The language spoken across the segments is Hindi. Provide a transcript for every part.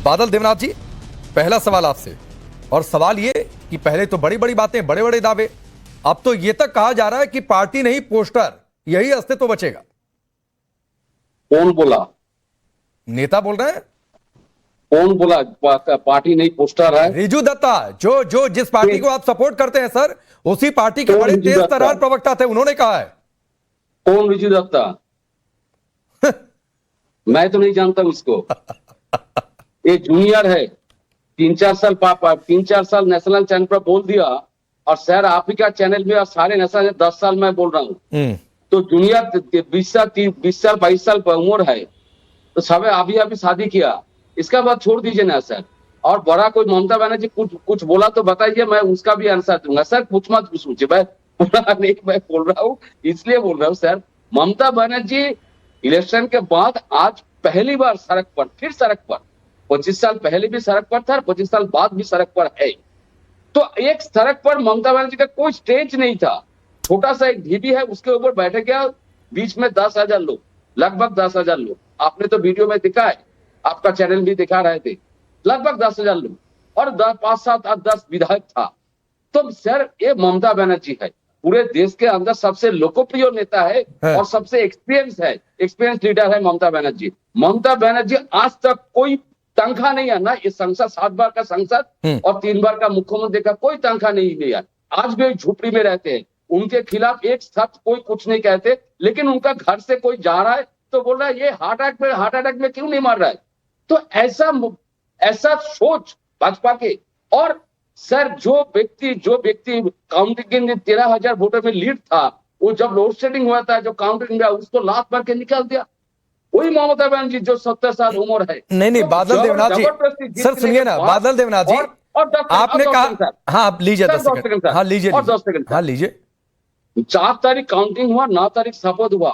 बादल देवनाथ जी, पहला सवाल आपसे, और सवाल ये कि पहले तो बड़ी बड़ी बातें, बड़े बड़े दावे, अब तो ये तक कहा जा रहा है कि पार्टी नहीं पोस्टर, यही अस्तित्व बचेगा। कौन बोला? नेता बोल रहे हैं। कौन बोला पार्टी नहीं पोस्टर है? रिजू दत्ता, जो जिस पार्टी को आप सपोर्ट करते हैं सर, उसी पार्टी के बड़े तेज तर्रार प्रवक्ता थे, उन्होंने कहा है। कौन रिजू दत्ता? मैं तो नहीं जानता उसको। ये जूनियर है, 3-4 साल नेशनल चैनल पर बोल दिया, और सर आप ही का चैनल में और सारे नेशनल 10 साल मैं बोल रहा हूँ। तो जूनियर 20 साल 22 साल पर उम्र है, तो सब अभी शादी किया, इसका बात छोड़ दीजिए ना सर। और बड़ा कोई ममता बनर्जी कुछ बोला तो बताइए, मैं उसका भी आंसर दूंगा। सर कुछ मत पूछिए, मैं नहीं, मैं बोल रहा हूँ, इसलिए बोल रहा हूँ सर। ममता बनर्जी इलेक्शन के बाद आज पहली बार सड़क पर, फिर सड़क पर, 25 साल पहले भी सड़क पर था, 25 साल बाद भी सड़क पर है। तो एक सड़क पर ममता बनर्जी का कोई स्टेज नहीं था, छोटा सा एक ढीबी है, उसके ऊपर बैठे गया, बीच में 10,000 लोग, लगभग 10,000 लोग। आपने तो वीडियो में दिखा है, आपका चैनल भी दिखा रहे थे, लगभग 10,000 लोग, और 5, 7, 8, 10 विधायक था। तो सर ये ममता बनर्जी है, पूरे देश के अंदर सबसे लोकप्रिय नेता है और सबसे एक्सपीरियंस लीडर है ममता बनर्जी। ममता बनर्जी आज तक कोई तनख्वाह नहीं है ना, ये संसद 7 बार का संसद और 3 बार का मुख्यमंत्री का कोई तनख्वाह नहीं लिया। आज भी झोपड़ी में रहते हैं, उनके खिलाफ एक शब्द कोई कुछ नहीं कहते, लेकिन उनका घर से कोई जा रहा है तो बोल रहा है ये हार्ट अटैक में क्यों नहीं मार रहा है। तो ऐसा सोच भाजपा के। और सर जो व्यक्ति काउंटिंग 13,000 वोटर में लीड था, वो जब लोड शेडिंग हुआ था, जो काउंटिंग हुआ, उसको लात मार के निकाल दिया। वही ममता बनर्जी जो 70 साल उम्र है। नहीं, बादल देवनाथ जी, सर सुनिए ना, बादल देवनाथ जी, आपने कहा, हाँ लीजिए 10 सेकंड, हाँ लीजिए 10 सेकंड, हाँ लीजिए। 4 तारीख काउंटिंग हुआ, 9 तारीख शपथ हुआ,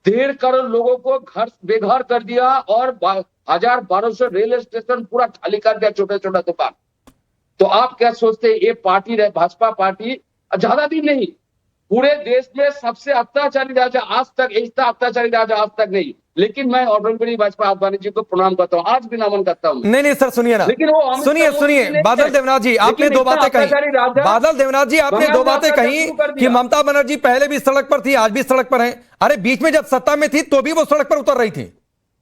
1.5 करोड़ लोगों को घर बेघर कर दिया, और 1,000-1,200 रेलवे स्टेशन पूरा खाली कर दिया, छोटे दुकान। तो आप क्या सोचते हैं, ये पार्टी रहे भाजपा पार्टी, ज्यादा दिन नहीं, पूरे देश में सबसे अत्याचारी राजा आज तक, ऐसा अत्याचारी राजा आज तक नहीं। लेकिन मैं ऑर्डिनरी भाजपा आडवाणी जी को प्रणाम करता हूँ, आज भी नमन करता हूँ। नहीं सर सुनिए ना, लेकिन वो सुनिए बादल देवनाथ जी, आपने दो बातें कही, बादल देवनाथ जी आपने 2 बातें कही कि ममता बनर्जी पहले भी सड़क पर थी, आज भी सड़क पर है। अरे बीच में जब सत्ता में थी तो भी वो सड़क पर उतर रही थी।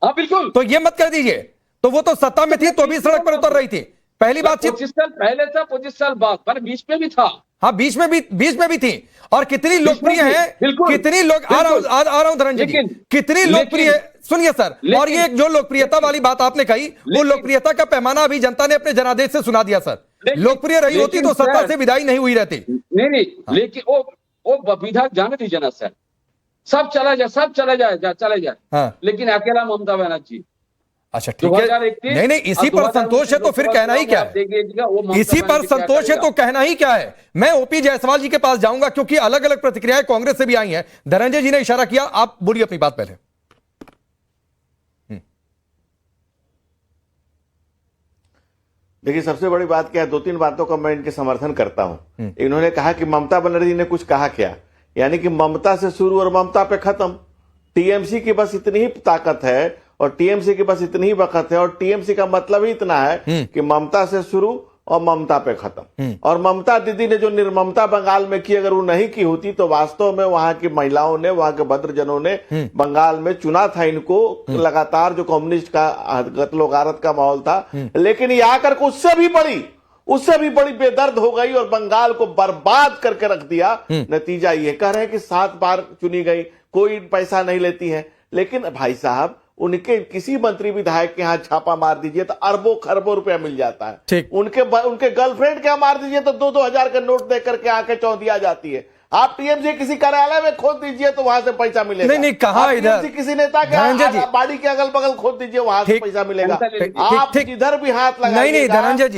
हाँ बिल्कुल, तो ये मत कह दीजिए, तो वो तो सत्ता में थी तो भी सड़क पर उतर रही थी। पहली बात, 25 साल पहले था, 25 साल बाद, पर बीच में भी था। हाँ बीच में भी थी। और कितनी लोकप्रिय है, कितनी लोग, आ रहा हूं धनंजय जी, कितनी लोकप्रिय, सुनिए सर, और ये जो लोकप्रियता वाली बात आपने कही, वो लोकप्रियता का पैमाना अभी जनता ने अपने जनादेश से सुना दिया सर। लोकप्रिय रही होती तो सत्ता से विदाई नहीं हुई रहती। नहीं, लेकिन वो विधायक जाने दीजिए ना सर, सब चला जाए, लेकिन अकेला ममता बनर्जी। अच्छा ठीक है, नहीं इसी पर संतोष है तो फिर कहना ही क्या है, इसी पर संतोष है तो कहना ही क्या है। मैं ओपी जायसवाल जी के पास जाऊंगा, क्योंकि अलग अलग प्रतिक्रियाएं कांग्रेस से भी आई हैं। धनंजय जी ने इशारा किया, आप बोलिए अपनी बात पहले। देखिए सबसे बड़ी बात क्या है, 2-3 बातों का मैं इनके समर्थन करता हूं। इन्होंने कहा कि ममता बनर्जी ने कुछ कहा क्या, यानी कि ममता से शुरू और ममता पे खत्म। टीएमसी की बस इतनी ही ताकत है और टीएमसी के पास इतनी ही वक्त है, और टीएमसी का मतलब ही इतना है कि ममता से शुरू और ममता पे खत्म। और ममता दीदी ने जो निर्ममता बंगाल में की, अगर वो नहीं की होती तो वास्तव में वहां की महिलाओं ने, वहां के भद्रजनों ने बंगाल में चुना था इनको, लगातार जो कम्युनिस्ट का कत्लो गारत का माहौल था। लेकिन ये आकर के उससे भी बड़ी बेदर्द हो गई और बंगाल को बर्बाद करके रख दिया। नतीजा ये कह रहे हैं कि 7 बार चुनी गई, कोई पैसा नहीं लेती है। लेकिन भाई साहब, उनके किसी मंत्री विधायक के यहां छापा मार दीजिए तो अरबों खरबों रुपया मिल जाता है। उनके गर्लफ्रेंड के यहां मार दीजिए तो 2-2 हजार का नोट देकर के आंखें चौंधिया जाती है। आप टीएमसी किसी कार्यालय में खोद दीजिए तो वहां से पैसा मिलेगा। नहीं कहा इधर किसी नेता के बाड़ी के अगल बगल खोद दीजिए, वहां से पैसा मिलेगा। आप जिधर भी हाथ लगा, नहीं धनंजय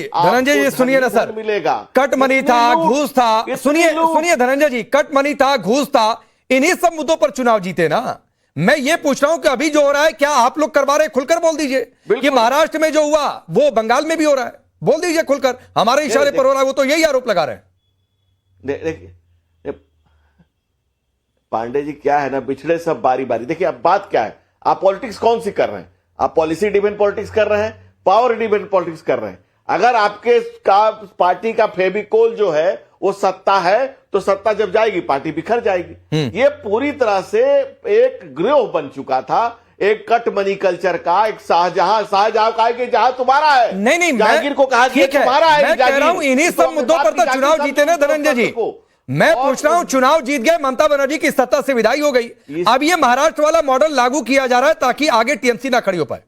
जी सुनिए ना सर, मिलेगा। कट मनी था, घूस था, सुनिए धनंजय जी, कट मनी था, घूस था, इन्हीं सब मुद्दों पर चुनाव जीते ना। मैं ये पूछ रहा हूं कि अभी जो हो रहा है, क्या आप लोग करवा रहे हैं? खुलकर बोल दीजिए कि महाराष्ट्र में जो हुआ वो बंगाल में भी हो रहा है, बोल दीजिए खुलकर, हमारे इशारे पर हो रहा है। वो तो यही आरोप लगा रहे हैं। देखिए पांडे जी, क्या है ना, बिछड़े सब बारी बारी। देखिए अब बात क्या है, आप पॉलिटिक्स कौन सी कर रहे हैं? आप पॉलिसी ड्रिवन पॉलिटिक्स कर रहे हैं, पावर डिबेट पॉलिटिक्स कर रहे हैं। अगर आपके पार्टी का फेविकोल जो है वो सत्ता है, तो सत्ता जब जाएगी पार्टी बिखर जाएगी। ये पूरी तरह से एक गिरोह बन चुका था, एक कट मनी कल्चर का, एक शाहजहां कहा कि जहां तुम्हारा है, नहीं जहांगीर को कहा कि तुम्हारा है। मैं कह रहा हूं इन्हीं सब मुद्दों पर तो चुनाव जीते ना धनंजय जी। मैं पूछ रहा हूं, चुनाव जीत गए, ममता बनर्जी की सत्ता से विदाई हो गई, अब ये महाराष्ट्र वाला मॉडल लागू किया जा रहा है ताकि आगे टीएमसी ना खड़ी हो पाए।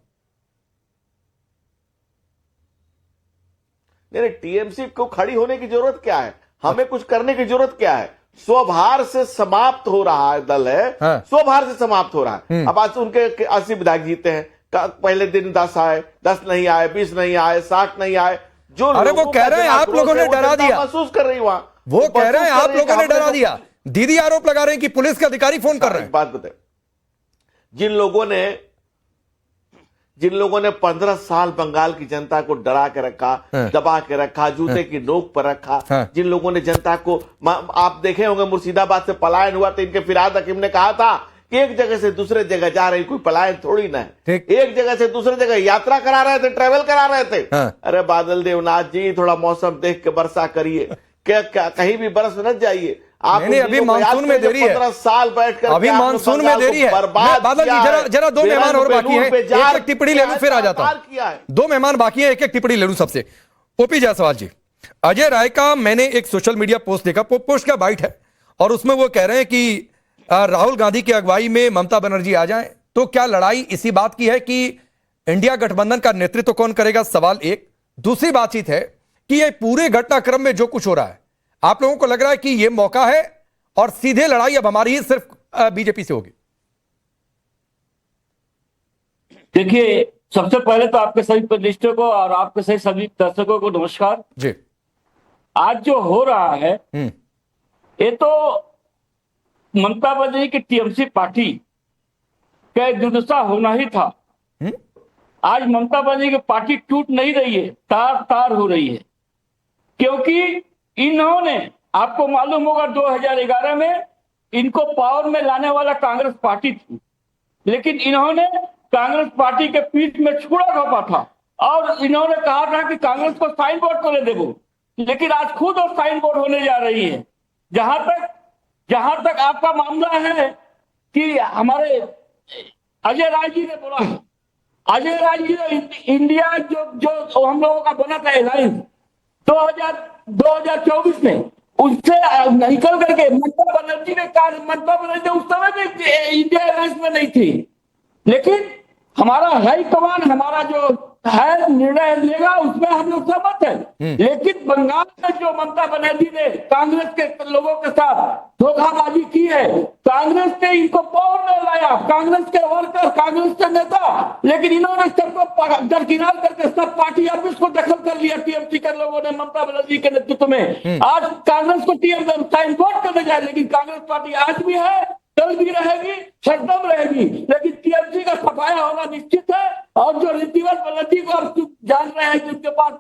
नहीं, टीएमसी को खड़ी होने की जरूरत क्या है, हमें कुछ करने की जरूरत क्या है। स्वभार से समाप्त हो रहा है दल है, स्वभार से समाप्त हो रहा है। अब आज उनके 80 विधायक जीते हैं, पहले दिन 10 आए, 10 नहीं आए, 20 नहीं आए, 60 नहीं आए। जो अरे वो कह रहे हैं आप लोगों ने डरा दिया, महसूस कर रही वहां, वो कह रहे हैं आप लोगों ने डरा दिया। दीदी आरोप लगा रहे हैं कि पुलिस के अधिकारी फोन कर रहे हैं। बात बताए, जिन लोगों ने 15 साल बंगाल की जनता को डरा के रखा, दबा के रखा, जूते की नोक पर रखा, जिन लोगों ने जनता को, आप देखे होंगे मुर्शिदाबाद से पलायन हुआ तो इनके फिराद हकीम ने कहा था कि एक जगह से दूसरे जगह जा रही, कोई पलायन थोड़ी ना है, एक जगह से दूसरे जगह यात्रा करा रहे थे, ट्रेवल करा रहे थे। अरे बादल देवनाथ जी, थोड़ा मौसम देख के वर्षा करिए, क्या कहीं भी बरस न जाइए। आप नहीं, अभी मानसून में देरी है, 15 साल बैठकर अभी मानसून में देरी है। बादल जी जरा 2 मेहमान और बाकी हैं, एक टिप्पणी ले लूं फिर आ जाता हूं। 2 मेहमान बाकी हैं, एक टिप्पणी ले लूं सबसे। ओपी जायसवाल जी, अजय राय का मैंने एक सोशल मीडिया पोस्ट देखा, पोस्ट का बाइट है, और उसमें वो कह रहे हैं कि राहुल गांधी की अगुवाई में ममता बनर्जी आ जाएं, तो क्या लड़ाई इसी बात की है कि इंडिया गठबंधन का नेतृत्व कौन करेगा, सवाल एक। दूसरी बातचीत है कि ये पूरे घटनाक्रम में जो कुछ हो रहा है, आप लोगों को लग रहा है कि यह मौका है और सीधे लड़ाई अब हमारी ही सिर्फ बीजेपी से होगी? देखिए, सबसे पहले तो आपके सभी पैनलिस्टों को और आपके सभी दर्शकों को नमस्कार जी। आज जो हो रहा है ये तो ममता बनर्जी की टीएमसी पार्टी का दुर्दशा होना ही था। आज ममता बनर्जी की पार्टी टूट नहीं रही है, तार तार हो रही है, क्योंकि इन्होंने, आपको मालूम होगा 2011 में इनको पावर में लाने वाला कांग्रेस पार्टी थी, लेकिन इन्होंने कांग्रेस पार्टी के पीठ में छुरा घोंपा था और इन्होंने कहा था कि कांग्रेस को साइन बोर्ड को ले देवो, लेकिन आज खुद और साइन बोर्ड होने जा रही है। जहां तक आपका मामला है कि हमारे अजय राय जी ने बोला, अजय राय जी ने इंडिया जो हम लोगों का बना था अलायंस 2024 में, उससे निकल करके ममता बनर्जी ने कहा, ममता बनर्जी उस समय भी इंडिया अलायंस में नहीं थी, लेकिन हमारा हाईकमान, हमारा जो है निर्णय लेगा उसमें हम लोग सहमत है। लेकिन बंगाल में जो ममता बनर्जी ने कांग्रेस के लोगों के साथ धोखाबाजी की है, कांग्रेस ने इनको पावर में लाया, कांग्रेस के वर्कर, कांग्रेस के नेता, लेकिन इन्होंने सबको दरकिनार करके सब पार्टी ऑफिस को दखल कर लिया। टीएमसी के लोगों ने ममता बनर्जी के नेतृत्व में आज कांग्रेस को साइन बोर्ड करने जाए, लेकिन कांग्रेस पार्टी आज भी है, कल भी रहेगी, हरदम रहेगी, लेकिन टीएमसी का सफाया होना निश्चित है। और जो ऋतिवर बनर्जी को आप जान रहे हैं, जिनके पास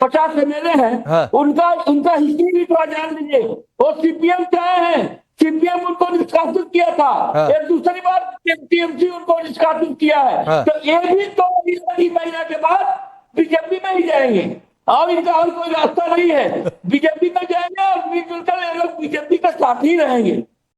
50 एमएलए हैं, उनका हिस्ट्री भी थोड़ा जान लीजिए। वो सीपीएम से आए हैं, सीपीएम उनको निष्कासित किया था, एक दूसरी बार टीएमसी उनको निष्कासित किया है, तो ये भी 2 महीने के बाद बीजेपी में ही जाएंगे और इनका और कोई रास्ता नहीं है। बीजेपी में जाएंगे और मिलकर ये लोग बीजेपी का साथ ही रहेंगे।